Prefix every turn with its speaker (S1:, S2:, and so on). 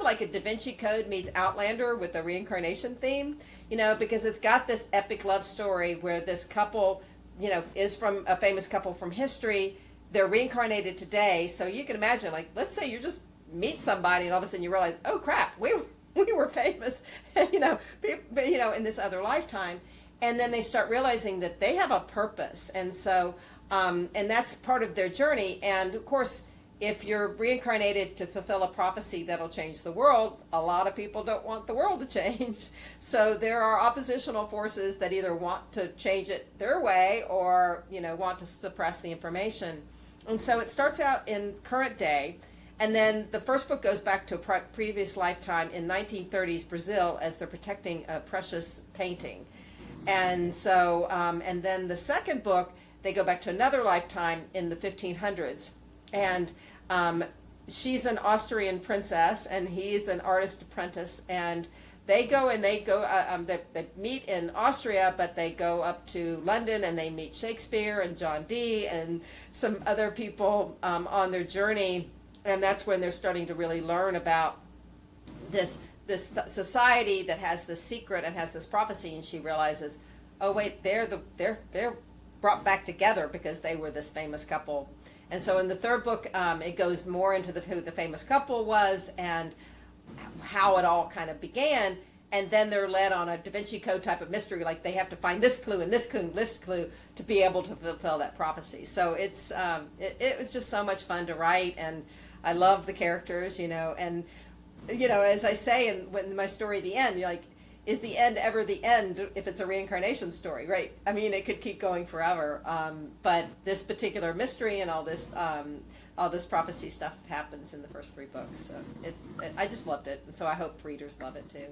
S1: like a Da Vinci Code meets Outlander with a reincarnation theme, you know, because it's got this epic love story where this couple, you know, is from a famous couple from history. They're reincarnated today. So you can imagine, like, let's say you just meet somebody and all of a sudden you realize, oh crap, we were famous, you know, in this other lifetime. And then they start realizing that they have a purpose. And so, and that's part of their journey. And of course, if you're reincarnated to fulfill a prophecy that'll change the world, a lot of people don't want the world to change. So there are oppositional forces that either want to change it their way or, you know, want to suppress the information. And so it starts out in current day. And then the first book goes back to a previous lifetime in 1930s Brazil as they're protecting a precious painting. And so, and then the second book, they go back to another lifetime in the 1500s. And she's an Austrian princess and he's an artist apprentice. And they meet in Austria, but they go up to London and they meet Shakespeare and John Dee and some other people on their journey. And that's when they're starting to really learn about this society that has this secret and has this prophecy. And she realizes, oh wait, they're brought back together because they were this famous couple. And so in the third book, it goes more into who the famous couple was and how it all kind of began. And then they're led on a Da Vinci Code type of mystery, like they have to find this clue and this clue and this clue to be able to fulfill that prophecy. So it's it was just so much fun to write, and I love the characters, you know. And you know, as I say in my story, The End, you're like, is the end ever the end if it's a reincarnation story, right? I mean, it could keep going forever. But this particular mystery and all this prophecy stuff happens in the first three books. So I just loved it, and so I hope readers love it too.